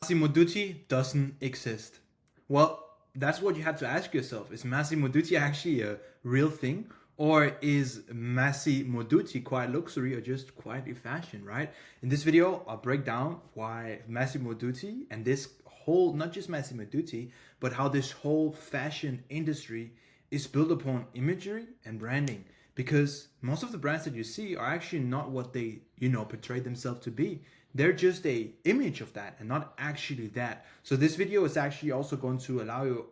Massimo Dutti doesn't exist. Well, that's what you have to ask yourself. Is Massimo Dutti actually a real thing? Or is Massimo Dutti quite luxury or just quietly fashion, right? In this video, I'll break down why Massimo Dutti and this whole, not just Massimo Dutti, but how this whole fashion industry is built upon imagery and branding. Because most of the brands that you see are actually not what they, portray themselves to be. They're just a image of that and not actually that. So this video is actually also going to allow you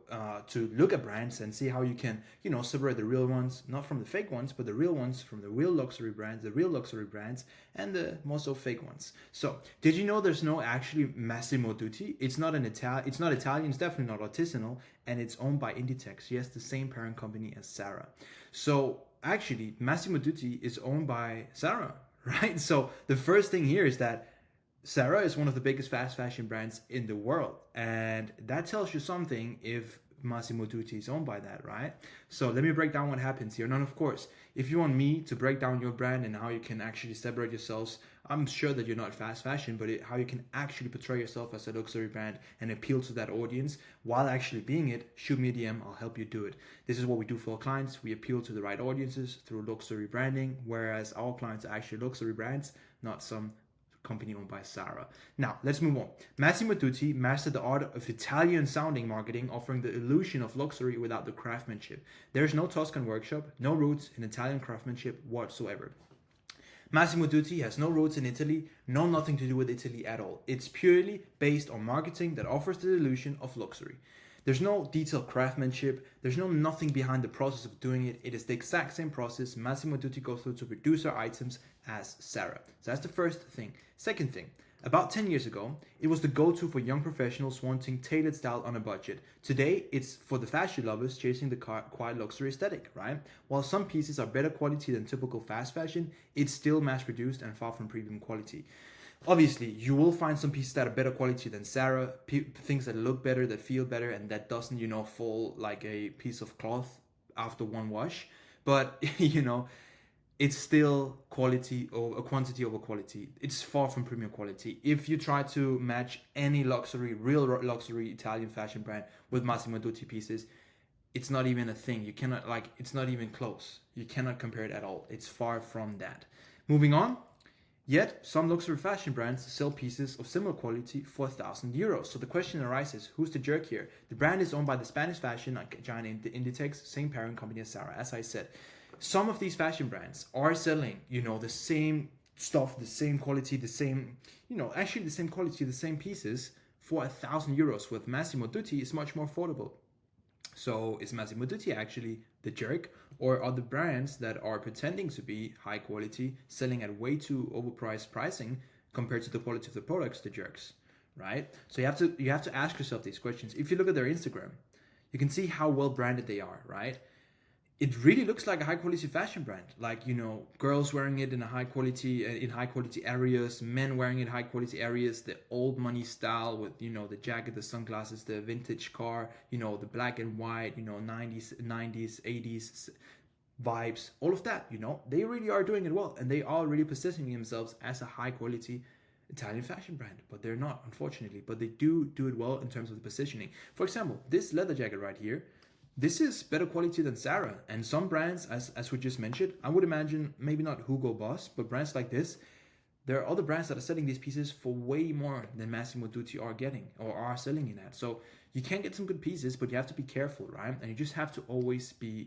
to look at brands and see how you can, separate the real ones, not from the fake ones, but the real ones from the real luxury brands, and the most so fake ones. So did you know there's no actually Massimo Dutti? It's not it's not Italian, it's definitely not artisanal, and it's owned by Inditex. Yes, the same parent company as Zara. So actually, Massimo Dutti is owned by Zara, right? So the first thing here is that Zara is one of the biggest fast fashion brands in the world, and that tells you something if Massimo Dutti is owned by that, right? So let me break down what happens here. Now, of course, if you want me to break down your brand and how you can actually separate yourselves, I'm sure that you're not fast fashion, but how you can actually portray yourself as a luxury brand and appeal to that audience while actually being it, shoot me a DM, I'll help you do it. This is what we do for our clients. We appeal to the right audiences through luxury branding, whereas our clients are actually luxury brands, not some company owned by Zara. Now, let's move on. Massimo Dutti mastered the art of Italian sounding marketing, offering the illusion of luxury without the craftsmanship. There's no Tuscan workshop, no roots in Italian craftsmanship whatsoever. Massimo Dutti has no roots in Italy, nothing to do with Italy at all. It's purely based on marketing that offers the illusion of luxury. There's no detailed craftsmanship, there's nothing behind the process of doing it. It is the exact same process Massimo Dutti goes through to produce our items as Zara. So that's the first thing. Second thing, about 10 years ago, it was the go-to for young professionals wanting tailored style on a budget. Today, it's for the fashion lovers chasing the quiet luxury aesthetic, right? While some pieces are better quality than typical fast fashion, it's still mass-produced and far from premium quality. Obviously, you will find some pieces that are better quality than Zara, things that look better, that feel better, and that doesn't, fall like a piece of cloth after one wash. But, it's still quality or a quantity over quality. It's far from premium quality. If you try to match any real luxury Italian fashion brand with Massimo Dutti pieces, it's not even a thing. You cannot, it's not even close. You cannot compare it at all. It's far from that. Moving on. Yet, some luxury fashion brands sell pieces of similar quality for €1,000. So the question arises, who's the jerk here? The brand is owned by the Spanish fashion giant Inditex, same parent company as Zara, as I said. Some of these fashion brands are selling, the same stuff, the same quality, the same, actually the same quality, the same pieces for €1,000. With Massimo Dutti, it's much more affordable. So is Massimo Dutti actually the jerk, or are the brands that are pretending to be high quality selling at way too overpriced pricing compared to the quality of the products the jerks, right? So you have to ask yourself these questions. If you look at their Instagram, you can see how well branded they are, right? It really looks like a high quality fashion brand. Like, girls wearing it in high quality areas, men wearing it in high quality areas, the old money style with, the jacket, the sunglasses, the vintage car, the black and white, 90s, 80s vibes, all of that, they really are doing it well. And they are really positioning themselves as a high quality Italian fashion brand, but they're not, unfortunately. But they do it well in terms of the positioning. For example, this leather jacket right here, this is better quality than Zara. And some brands, as we just mentioned, I would imagine maybe not Hugo Boss, but brands like this, there are other brands that are selling these pieces for way more than Massimo Dutti are getting or are selling it at. So you can get some good pieces, but you have to be careful, right? And you just have to always be,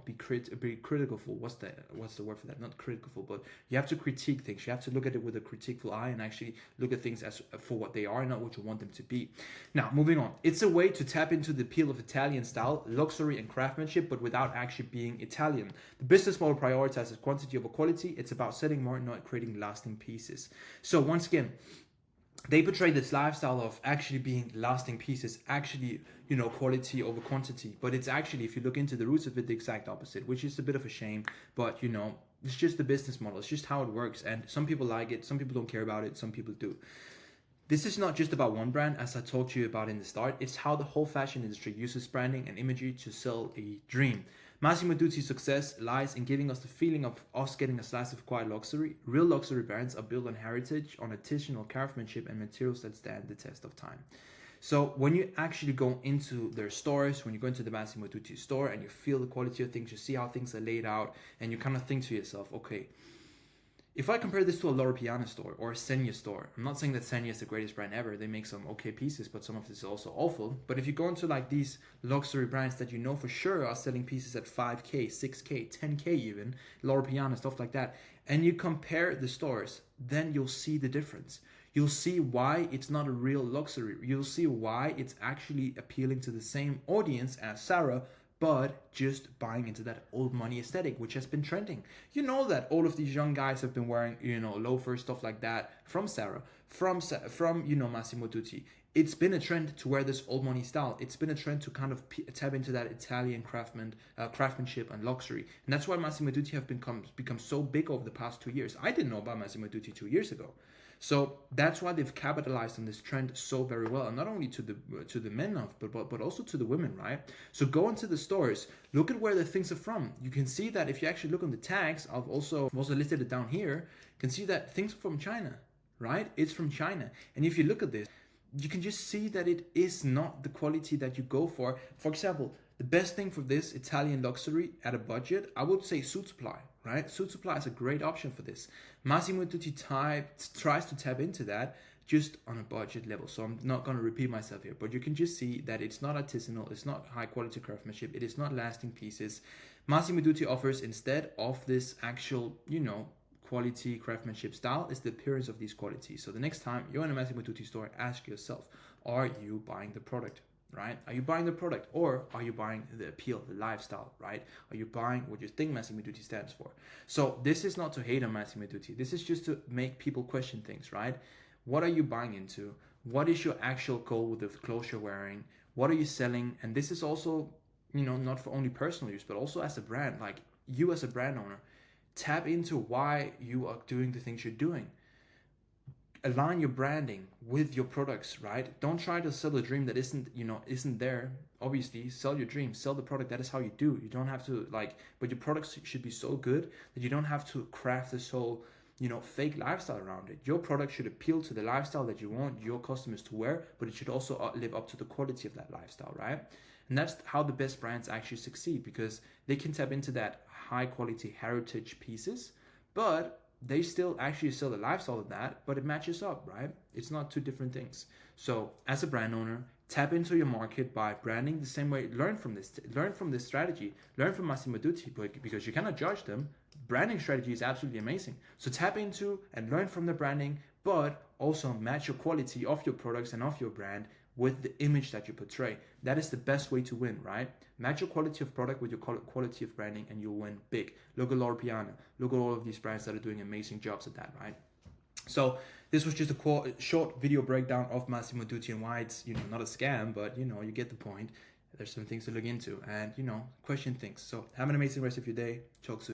be critical for what's the word for that? Not critical, but you have to critique things. You have to look at it with a critical eye and actually look at things as for what they are, not what you want them to be. Now, moving on. It's a way to tap into the appeal of Italian style, luxury, and craftsmanship, but without actually being Italian. The business model prioritizes quantity over quality. It's about selling more, not creating lasting pieces. So once again, they portray this lifestyle of actually being lasting pieces, actually, quality over quantity. But it's actually, if you look into the roots of it, the exact opposite, which is a bit of a shame. But, it's just the business model. It's just how it works. And some people like it. Some people don't care about it. Some people do. This is not just about one brand, as I talked to you about in the start. It's how the whole fashion industry uses branding and imagery to sell a dream. Massimo Dutti's success lies in giving us the feeling of us getting a slice of quiet luxury. Real luxury brands are built on heritage, on artisanal craftsmanship, and materials that stand the test of time. So when you actually go into their stores, when you go into the Massimo Dutti store and you feel the quality of things, you see how things are laid out, and you kind of think to yourself, okay, if I compare this to a Loro Piana store or a Senya store, I'm not saying that Senya is the greatest brand ever. They make some okay pieces, but some of this is also awful. But if you go into like these luxury brands that you know for sure are selling pieces at 5K, 6K, 10K even, Loro Piana, stuff like that, and you compare the stores, then you'll see the difference. You'll see why it's not a real luxury. You'll see why it's actually appealing to the same audience as Sarah, but just buying into that old money aesthetic, which has been trending. You know that all of these young guys have been wearing, loafers, stuff like that from Sarah, from Massimo Dutti. It's been a trend to wear this old money style. It's been a trend to kind of tap into that Italian craftsmanship and luxury. And that's why Massimo Dutti have become so big over the past 2 years. I didn't know about Massimo Dutti 2 years ago. So that's why they've capitalized on this trend so very well, and not only to the men but also to the women, right? So go into the stores, look at where the things are from. You can see that if you actually look on the tags, I've also listed it down here. You can see that things are from China, right? It's from China, and if you look at this, you can just see that it is not the quality that you go for. For example, the best thing for this Italian luxury at a budget, I would say Suit Supply, right? Suit Supply is a great option for this. Massimo Dutti tries to tap into that just on a budget level. So I'm not going to repeat myself here, but you can just see that it's not artisanal, it's not high quality craftsmanship, it is not lasting pieces. Massimo Dutti offers, instead of this actual, quality craftsmanship style, is the appearance of these qualities. So the next time you're in a Massimo Dutti store, ask yourself, are you buying the product? Right? Are you buying the product, or are you buying the appeal, the lifestyle, right? Are you buying what you think Massimo Dutti stands for? So this is not to hate on Massimo Dutti. This is just to make people question things, right? What are you buying into? What is your actual goal with the clothes you're wearing? What are you selling? And this is also, not for only personal use, but also as a brand. Like, you as a brand owner, tap into why you are doing the things you're doing. Align your branding with your products, right? Don't try to sell a dream that isn't there. Obviously, sell your dream, sell the product. That is how you do. You don't have to but your products should be so good that you don't have to craft this whole, fake lifestyle around it. Your product should appeal to the lifestyle that you want your customers to wear, but it should also live up to the quality of that lifestyle, right? And that's how the best brands actually succeed, because they can tap into that high quality heritage pieces, but they still actually sell the lifestyle of that, but it matches up, right? It's not two different things. So as a brand owner, tap into your market by branding the same way. Learn from this strategy. Learn from Massimo Dutti, because you cannot judge them. Branding strategy is absolutely amazing. So tap into and learn from the branding, but also match your quality of your products and of your brand with the image that you portray. That is the best way to win, right? Match your quality of product with your quality of branding, and you'll win big. Look at Loro Piana. Look at all of these brands that are doing amazing jobs at that, right? So this was just a short video breakdown of Massimo Dutti and why it's not a scam, but you get the point. There's some things to look into and question things. So have an amazing rest of your day. Talk soon.